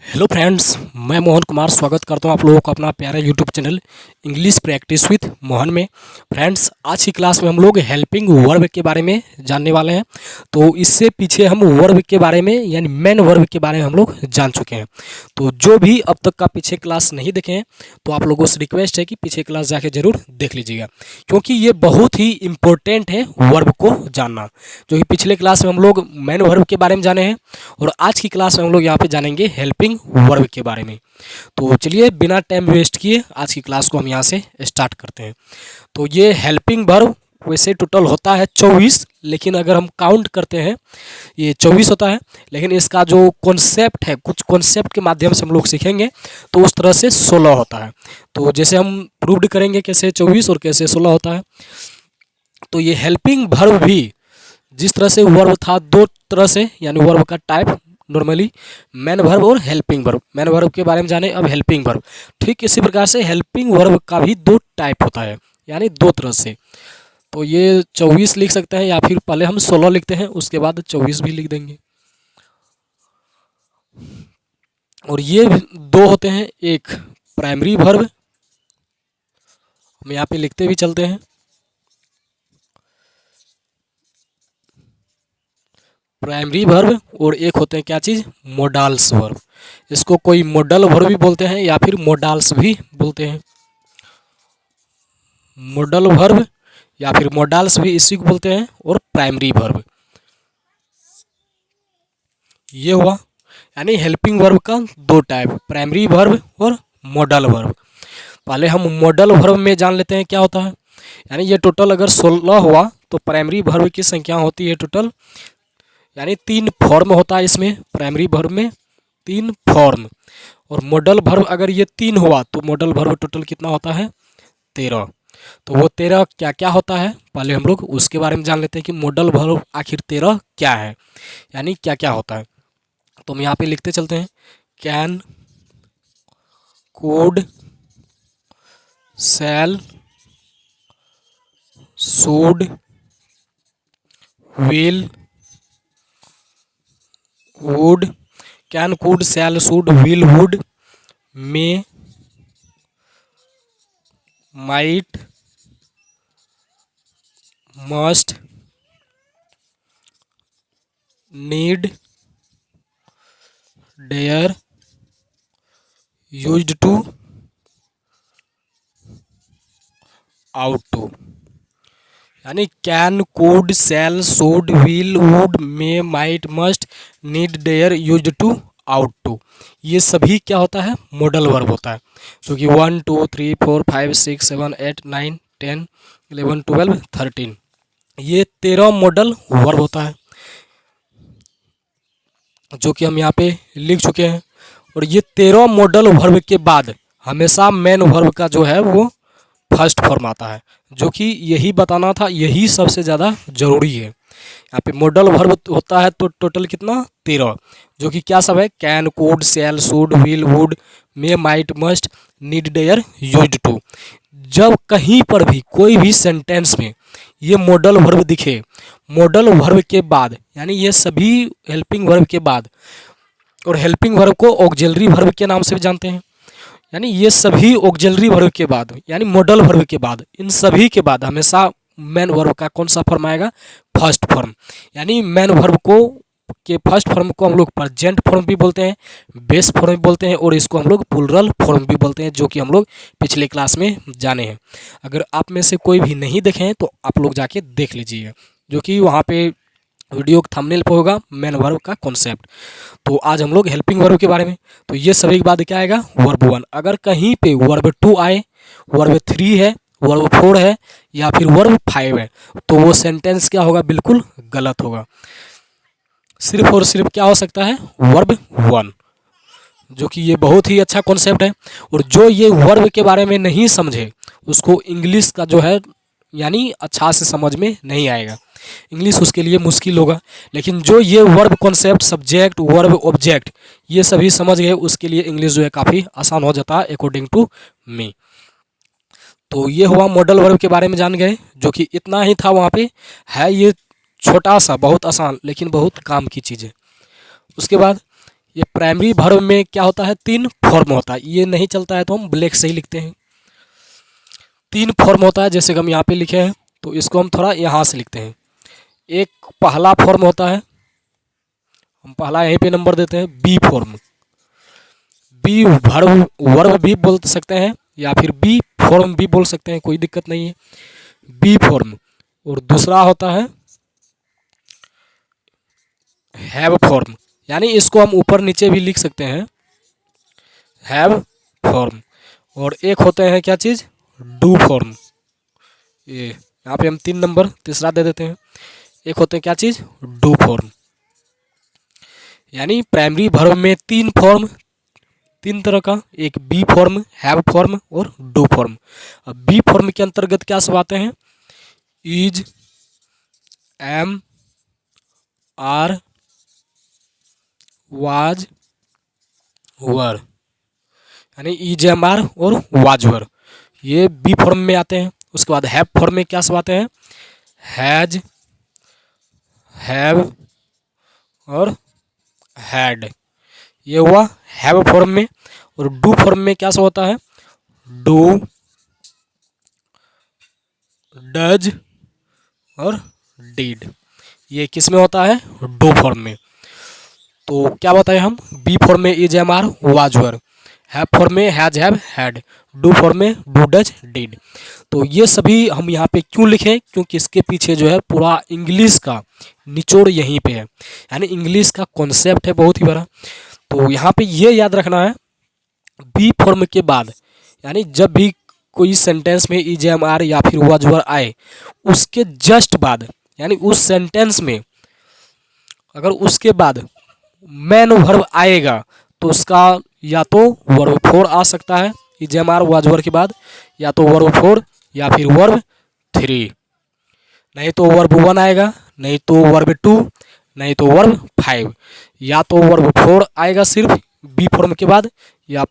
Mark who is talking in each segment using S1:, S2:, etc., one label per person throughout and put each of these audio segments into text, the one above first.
S1: Hello friends, मैं मोहन कुमार स्वागत करता हूं आप लोगों को अपना प्यारा YouTube channel English practice with Mohan में। फ्रेंड्स, आज की क्लास में हम लोग हेल्पिंग वर्ब के बारे में जानने वाले हैं। तो इससे पीछे हम वर्ब के बारे में यानी मेन वर्ब के बारे में हम लोग जान चुके हैं। तो जो भी अब तक का पीछे क्लास नहीं देखे हैं तो आप लोगों से रिक्वेस्ट है कि पीछे क्लास जाके ज़रूर देख लीजिएगा, क्योंकि ये बहुत ही इम्पोर्टेंट है वर्ब को जानना। जो कि पिछले क्लास में हम लोग मेन वर्ब के बारे में जाने हैं और आज की क्लास में हम लोग यहाँ पे जानेंगे हेल्पिंग वर्ब के बारे में। तो चलिए बिना टाइम वेस्ट किए आज की क्लास को हम यहाँ से स्टार्ट करते हैं। तो ये हेल्पिंग वर्ब वैसे टोटल होता है 24, लेकिन अगर हम काउंट करते हैं ये 24 होता है, लेकिन इसका जो कॉन्सेप्ट है कुछ कॉन्सेप्ट के माध्यम से हम लोग सीखेंगे तो उस तरह से 16 होता है। तो जैसे हम प्रूव्ड करेंगे कैसे 24 और कैसे 16 होता है। तो ये हेल्पिंग वर्ब भी जिस तरह से वर्ब था दो तरह से, यानी वर्ब का टाइप नॉर्मली मैन वर्ब और हेल्पिंग वर्ब। मैन वर्ब के बारे में जाने, अब हेल्पिंग वर्ब। ठीक इसी प्रकार से हेल्पिंग वर्ब का भी दो टाइप होता है, यानी दो तरह से। तो ये 24 लिख सकते हैं या फिर पहले हम 16 लिखते हैं उसके बाद 24 भी लिख देंगे। और ये दो होते हैं, एक प्राइमरी वर्ब, हम यहाँ पे लिखते भी चलते हैं, प्राइमरी वर्ब, और एक होते हैं क्या चीज़, मोडाल्स वर्ब। इसको कोई मोडल वर्ब भी बोलते हैं या फिर मोडाल्स भी बोलते हैं। मोडल वर्ब या फिर मोडाल्स भी इसी को बोलते हैं, और प्राइमरी वर्ब। ये हुआ यानी हेल्पिंग वर्ब का दो टाइप, प्राइमरी वर्ब और मॉडल वर्ब। पहले हम मॉडल वर्ब में जान लेते हैं क्या होता है। यानी ये टोटल अगर 16 हुआ तो प्राइमरी वर्ब की संख्या होती है टोटल, यानी 3 फॉर्म होता है इसमें। प्राइमरी वर्ब में 3 फॉर्म, और मॉडल वर्ब अगर ये 3 हुआ तो मॉडल वर्ब टोटल कितना होता है, 13। तो वो 13 क्या क्या होता है पहले हम लोग उसके बारे में जान लेते हैं कि मॉडल वर्ब आखिर 13 क्या है, यानी क्या क्या होता है। तो हम यहाँ पे लिखते चलते हैं, can, could, shall, should, will, would. Can, could, shall, should, will, would, may, might, must, need, dare, used to, ought to. यानी can, could, shall, should, will, would, may, might, must, need, dare, used to, ought to. ये सभी क्या होता है, modal verb होता है। जो कि 1 2 3 4 5 6 7 8 9 10 11 12 13, ये 13 मॉडल वर्ब होता है, जो कि हम यहाँ पे लिख चुके हैं। और ये 13 मॉडल वर्ब के बाद हमेशा मेन वर्ब का जो है वो फर्स्ट फॉर्म आता है, जो कि यही बताना था, यही सबसे ज़्यादा जरूरी है। यहाँ पे मॉडल वर्ब होता है तो टोटल कितना, 13, जो कि क्या सब है, can, could, shall, should, will, would, may, might, must, need, dare, used to. जब कहीं पर भी कोई भी सेंटेंस में ये मॉडल वर्ब दिखे, मॉडल वर्ब के बाद यानी ये सभी हेल्पिंग वर्ब के बाद, और हेल्पिंग वर्ब को ऑक्सिलरी वर्ब के नाम से भी जानते हैं, यानी ये सभी ऑक्सिलरी वर्ब के बाद यानी मॉडल वर्ब के बाद, इन सभी के बाद हमेशा मेन वर्ब का कौन सा फॉर्म आएगा, फर्स्ट फॉर्म। यानी मेन वर्ब को के फर्स्ट फॉर्म को हम लोग प्रेजेंट फॉर्म भी बोलते हैं, बेस फॉर्म भी बोलते हैं, और इसको हम लोग प्लूरल फॉर्म भी बोलते हैं, जो कि हम लोग पिछले क्लास में जाने हैं। अगर आप में से कोई भी नहीं देखे हैं तो आप लोग जाके देख लीजिए, जो कि वहाँ पे वीडियो के थंबनेल पर होगा मेन वर्ब का कॉन्सेप्ट। तो आज हम लोग हेल्पिंग वर्ब के बारे में। तो ये सभी के बाद क्या आएगा, वर्ब 1। अगर कहीं पे वर्ब 2 आए, वर्ब 3 है, वर्ब 4 है या फिर वर्ब 5 है, तो वो सेंटेंस क्या होगा, बिल्कुल गलत होगा। सिर्फ और सिर्फ क्या हो सकता है, वर्ब 1, जो कि ये बहुत ही अच्छा कॉन्सेप्ट है। और जो ये वर्ब के बारे में नहीं समझे उसको इंग्लिश का जो है यानी अच्छा से समझ में नहीं आएगा, इंग्लिश उसके लिए मुश्किल होगा। लेकिन जो ये verb concept, subject, verb, object ये सभी समझ गए उसके लिए इंग्लिश जो है काफ़ी आसान हो जाता है अकॉर्डिंग टू मी। तो ये हुआ मॉडल वर्ब के बारे में जान गए, जो कि इतना ही था वहाँ पे है। ये छोटा सा बहुत आसान लेकिन बहुत काम की चीज़ है। उसके बाद ये प्राइमरी वर्ब में क्या होता है, 3 फॉर्म होता है। ये नहीं चलता है तो हम ब्लैक से ही लिखते हैं। 3 फॉर्म होता है, जैसे कि हम यहाँ पे लिखे हैं तो इसको हम थोड़ा यहाँ से लिखते हैं। एक पहला फॉर्म होता है, हम पहला यहीं पे नंबर देते हैं, बी फॉर्म। बी वर्ब भी बोल सकते हैं या फिर बी फॉर्म भी बोल सकते हैं, कोई दिक्कत नहीं है, बी फॉर्म। और दूसरा होता है हैव फॉर्म, यानी इसको हम ऊपर नीचे भी लिख सकते हैं, हैव फॉर्म। और एक होते हैं क्या चीज़, डू फॉर्म। ये यहाँ पे हम 3 नंबर तीसरा दे देते हैं। एक होते हैं क्या चीज़, डू फॉर्म। यानी प्राइमरी वर्ब में 3 फॉर्म, 3 तरह का, एक बी फॉर्म, हैव फॉर्म और डू फॉर्म। अब बी फॉर्म के अंतर्गत क्या सब आते हैं, इज, एम, आर, वाज, वर, यानी इज, एम, आर और वाज, वर, ये बी फॉर्म में आते हैं। उसके बाद हैव फॉर्म में क्या सब आते हैं, हैज, हैव और हैड, ये हुआ हैव फॉर्म में। और डू फॉर्म में क्या सब होता है, डू, डज और डिड, ये किस में होता है, डू फॉर्म में। तो क्या बताएं हम, बी फॉर्म में is, am, are, was, were, have form में has, have, had, do form में डू, डज, डिड। तो ये सभी हम यहाँ पे क्यों लिखें, क्योंकि इसके पीछे जो है पूरा इंग्लिश का निचोड़ यहीं पे है, यानी इंग्लिश का कॉन्सेप्ट है बहुत ही बड़ा। तो यहाँ पे ये याद रखना है, बी फॉर्म के बाद, यानी जब भी कोई सेंटेंस में इज, एम, आर या फिर वाज, वर आए, उसके जस्ट बाद, यानी उस सेंटेंस में अगर उसके बाद मैन वर्ब आएगा तो उसका या तो वर्ब 4 आ सकता है, is, am, are, was, were के बाद, या तो वर्ब 4 या फिर वर्ब 3, नहीं तो वर्ब 1 आएगा, नहीं तो वर्ब 2, नहीं तो वर्ब 5, या तो वर्ब 4 आएगा सिर्फ बी फॉर्म के बाद, या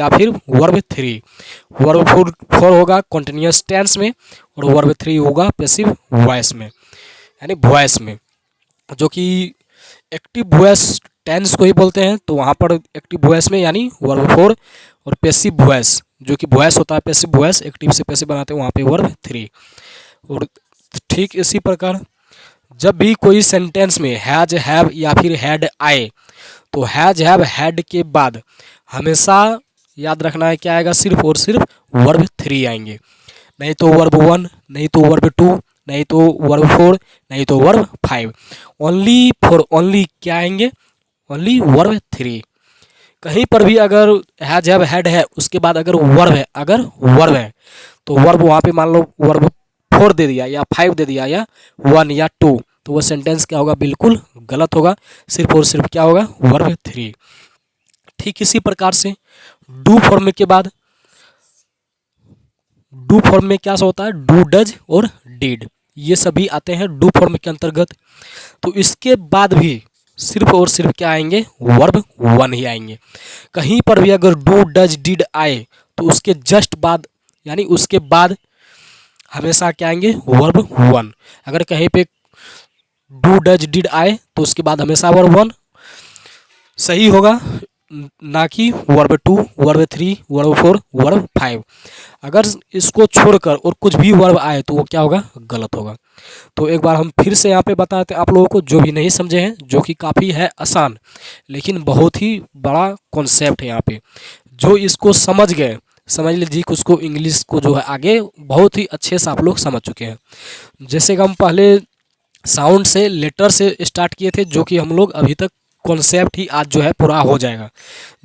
S1: फिर वर्ब 3। वर्ब 4 होगा कॉन्टिन्यूअस टेंस में और वर्ब 3 होगा पैसिव वॉइस में, यानी वॉइस में, जो कि एक्टिव वॉइस टेंस को ही बोलते हैं। तो वहाँ पर एक्टिव वॉइस में यानी वर्ब 4, और पैसिव वॉइस जो कि वॉइस होता है, पैसिव वॉइस एक्टिव से पैसिव बनाते हैं, वहाँ पे वर्ब 3। और ठीक इसी प्रकार जब भी कोई सेंटेंस में हैज, हैव या फिर हैड आए, तो हैज, हैव, हैड के बाद हमेशा याद रखना है क्या आएगा, सिर्फ और सिर्फ वर्ब 3 आएंगे, नहीं तो वर्ब 1, नहीं तो वर्ब 2, नहीं तो वर्ब 4, नहीं तो वर्ब 5। ओनली फॉर ओनली क्या आएंगे, ओनली वर्ब 3। कहीं पर भी अगर हैज, हैव, हैड है, उसके बाद अगर वर्ब है तो वर्ब वहाँ पे मान लो वर्ब 4 दे दिया या 5 दे दिया या 1 या 2, तो वो सेंटेंस क्या होगा, बिल्कुल गलत होगा, सिर्फ और सिर्फ क्या होगा, वर्ब 3। ठीक इसी प्रकार से डू फॉर्म के बाद, डू फॉर्म में क्या होता है, डू, डज और डिड, ये सभी आते हैं डू फॉर्म के अंतर्गत। तो इसके बाद भी सिर्फ और सिर्फ क्या आएंगे, वर्ब 1 ही आएंगे। कहीं पर भी अगर डू, डज, डिड आए तो उसके जस्ट बाद, यानी उसके बाद हमेशा क्या आएंगे, वर्ब 1। अगर कहीं पे डू, डज, डिड आए तो उसके बाद हमेशा वर्ब 1 सही होगा, ना कि वर्ब 2, वर्ब 3, वर्ब 4, वर्ब 5। अगर इसको छोड़कर और कुछ भी वर्ब आए तो वो क्या होगा, गलत होगा। तो एक बार हम फिर से यहाँ पे बताते हैं आप लोगों को, जो भी नहीं समझे हैं, जो कि काफ़ी है आसान लेकिन बहुत ही बड़ा कॉन्सेप्ट है यहाँ पे। जो इसको समझ गए, समझ लीजिए कि उसको इंग्लिश को जो है आगे बहुत ही अच्छे से आप लोग समझ चुके हैं। जैसे कि हम पहले साउंड से, लेटर से स्टार्ट किए थे, जो कि हम लोग अभी तक कॉन्सेप्ट ही आज जो है पूरा हो जाएगा।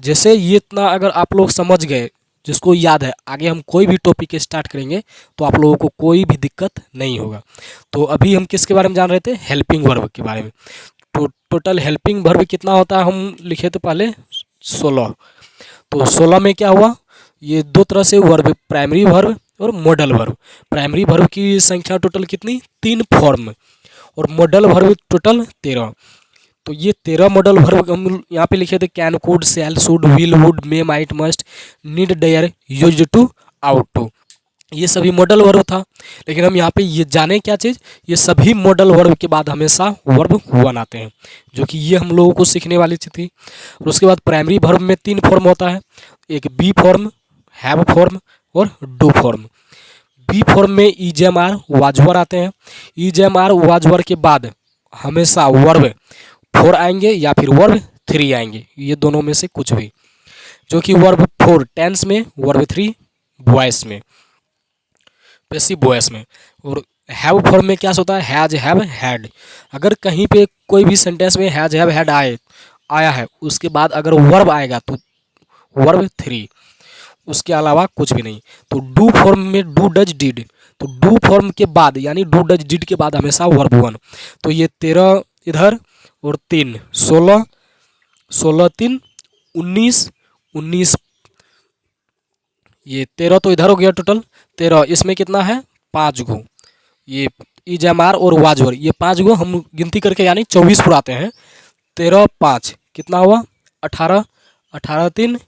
S1: जैसे ये इतना अगर आप लोग समझ गए, जिसको याद है, आगे हम कोई भी टॉपिक स्टार्ट करेंगे तो आप लोगों को कोई भी दिक्कत नहीं होगा। तो अभी हम किसके बारे में जान रहे थे, हेल्पिंग वर्ब के बारे में। तो टोटल हेल्पिंग वर्ब कितना होता है, हम लिखे थे पहले 16। तो 16 में क्या हुआ, ये 2 तरह से वर्ब, प्राइमरी वर्ब और मॉडल वर्ब। प्राइमरी वर्ब की संख्या टोटल कितनी, 3 फॉर्म, और मॉडल वर्ब टोटल 13। तो ये 13 मॉडल वर्ब हम यहाँ पे लिखे थे, can, could, shall, should, will, would, may, might, must, need, dare, used to, ought to. ये सभी मॉडल वर्ब था। लेकिन हम यहाँ पे ये जाने क्या चीज़, ये सभी मॉडल वर्ब के बाद हमेशा वर्ब वन आते हैं, जो कि ये हम लोगों को सीखने वाली चीज़ थी। और उसके बाद प्राइमरी वर्ब में 3 फॉर्म होता है, एक बी फॉर्म, हैव फॉर्म और डू फॉर्म। बी फॉर्म में is am are was were आते हैं। Is am are was were के बाद हमेशा वर्ब 4 आएंगे या फिर वर्ब 3 आएंगे, ये दोनों में से कुछ भी, जो कि वर्ब 4 टेंस में, वर्ब 3 वॉइस में, पैसिव वॉइस में। और हैव फॉर्म में क्या होता है, हैज हैव हैड। अगर कहीं पे कोई भी सेंटेंस में हैज हैव हैड आया है, उसके बाद अगर वर्ब आएगा तो वर्ब 3, उसके अलावा कुछ भी नहीं। तो डू फॉर्म में डू डज डिड, तो डू फॉर्म के बाद यानी डू डज डिड के बाद हमेशा वर्ब 1। तो ये 13 इधर और 3 16, 16 3 19, 19 ये 13 तो इधर हो गया टोटल 13, इसमें कितना है 5 गो, ये इज एम आर और वाज वर, ये 5 गो हम गिनती करके यानी 24 पुराते हैं। 13 5 कितना हुआ 18, 18 3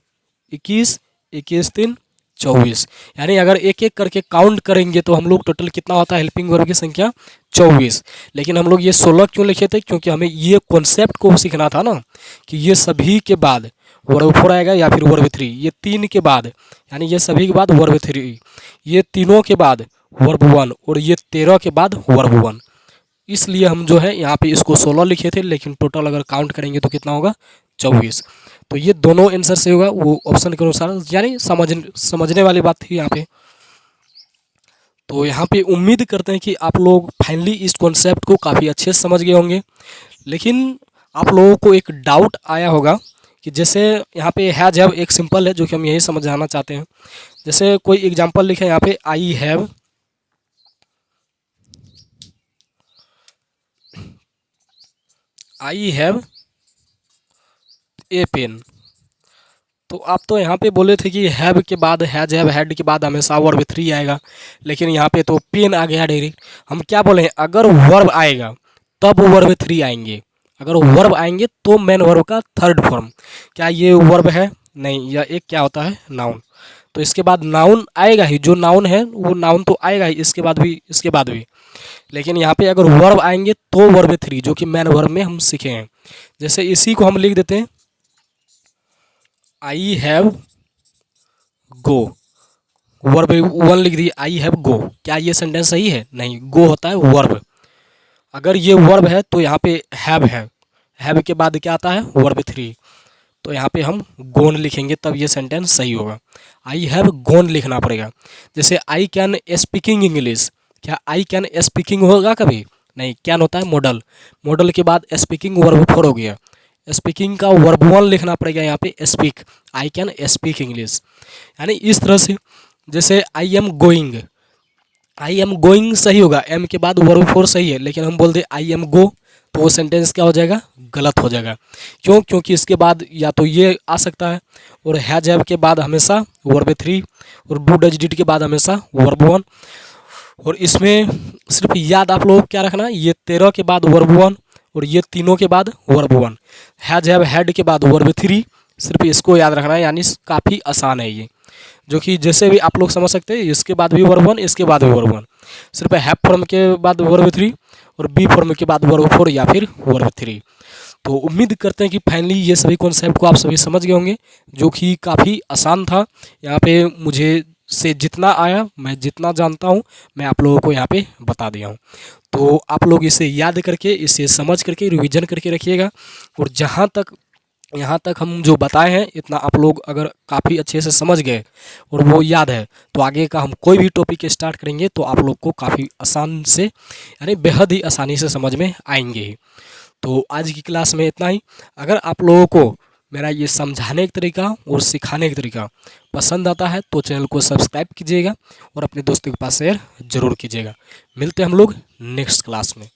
S1: 21, 21 3 24, यानी अगर एक एक करके काउंट करेंगे तो हम लोग टोटल कितना होता है हेल्पिंग वर्ब की संख्या 24। लेकिन हम लोग ये 16 क्यों लिखे थे, क्योंकि हमें ये कॉन्सेप्ट को सीखना था ना कि ये सभी के बाद वर्ब 4 आएगा या फिर वर्ब 3, ये 3 के बाद यानी ये सभी के बाद वर्ब 3, ये तीनों के बाद वर्ब 1 और ये 13 के बाद वर्ब 1। इसलिए हम जो है यहाँ पे इसको 16 लिखे थे, लेकिन टोटल अगर काउंट करेंगे तो कितना होगा 24। तो ये दोनों आंसर से होगा, वो ऑप्शन के अनुसार, यानी समझने वाली बात थी यहाँ पे। तो यहाँ पे उम्मीद करते हैं कि आप लोग फाइनली इस कॉन्सेप्ट को काफ़ी अच्छे से समझ गए होंगे। लेकिन आप लोगों को एक डाउट आया होगा कि जैसे यहाँ पे हैज हैव एक सिंपल है, जो कि हम यही समझाना चाहते हैं। जैसे कोई एग्जांपल लिखे यहाँ पे आई हैव ए पेन। तो आप तो यहाँ पे बोले थे कि हैव के बाद हैज हैव हैड के बाद हमेशा वर्ब 3 आएगा, लेकिन यहाँ पे तो पेन आ गया डायरेक्ट। हम क्या बोले हैं, अगर वर्ब आएगा तब वर्ब 3 आएंगे, अगर वर्ब आएंगे तो मेन वर्ब का थर्ड फॉर्म। क्या ये वर्ब है, नहीं, यह एक क्या होता है नाउन। तो इसके बाद नाउन आएगा ही, जो नाउन है वो नाउन तो आएगा ही, इसके बाद भी इसके बाद भी। लेकिन यहाँ पे अगर वर्ब आएंगे तो वर्ब 3, जो कि मेन वर्ब में हम सीखे हैं। जैसे इसी को हम लिख देते हैं आई हैव गो, वर्ब 1 लिख दिए आई हैव गो। क्या ये सेंटेंस सही है, नहीं, गो होता है वर्ब। अगर ये वर्ब है तो यहाँ पे हैव है, हैव के बाद क्या आता है वर्ब 3, तो यहाँ पे हम गोन लिखेंगे तब ये सेंटेंस सही होगा। आई हैव गोन लिखना पड़ेगा। जैसे आई कैन स्पीकिंग इंग्लिश, क्या आई कैन स्पीकिंग होगा कभी, नहीं, कैन होता है मॉडल, मॉडल के बाद स्पीकिंग वर्ब 4 हो गया, स्पीकिंग का वर्ब 1 लिखना पड़ेगा यहाँ पे speak, I can speak English. यानी इस तरह से, जैसे आई एम गोइंग सही होगा, एम के बाद वर्ब 4 सही है, लेकिन हम बोलते आई एम गो तो वो सेंटेंस क्या हो जाएगा, गलत हो जाएगा। क्यों, क्योंकि इसके बाद या तो ये आ सकता है, और हैज हैव के बाद हमेशा वर्ब 3, और डू डज डिड के बाद हमेशा वर्ब 1। और इसमें सिर्फ याद आप लोग क्या रखना, ये 13 के बाद वर्ब 1 और ये तीनों के बाद वर्ब 1, हैज हैव हैड के बाद वर्ब 3, सिर्फ इसको याद रखना है। यानी काफ़ी आसान है ये, जो कि जैसे भी आप लोग समझ सकते हैं, इसके बाद भी वर्ब 1, इसके बाद भी वर्ब 1, सिर्फ हैव फॉर्म के बाद वर्ब 3 और बी फॉर्म के बाद वर्ब 4 या फिर वर्ब 3। तो उम्मीद करते हैं कि फाइनली ये सभी कॉन्सेप्ट को आप सभी समझ गए होंगे, जो कि काफ़ी आसान था। यहाँ पे मुझे से जितना आया, मैं जितना जानता हूँ, मैं आप लोगों को यहाँ पे बता दिया हूँ। तो आप लोग इसे याद करके, इसे समझ करके रिवीजन करके रखिएगा। और जहाँ तक यहाँ तक हम जो बताए हैं, इतना आप लोग अगर काफ़ी अच्छे से समझ गए और वो याद है, तो आगे का हम कोई भी टॉपिक स्टार्ट करेंगे तो आप लोग को काफ़ी आसान से, यानी बेहद ही आसानी से समझ में आएंगे ही। तो आज की क्लास में इतना ही। अगर आप लोगों को मेरा ये समझाने का तरीका और सिखाने का तरीका पसंद आता है तो चैनल को सब्सक्राइब कीजिएगा और अपने दोस्तों के पास शेयर ज़रूर कीजिएगा। मिलते हैं हम लोग नेक्स्ट क्लास में।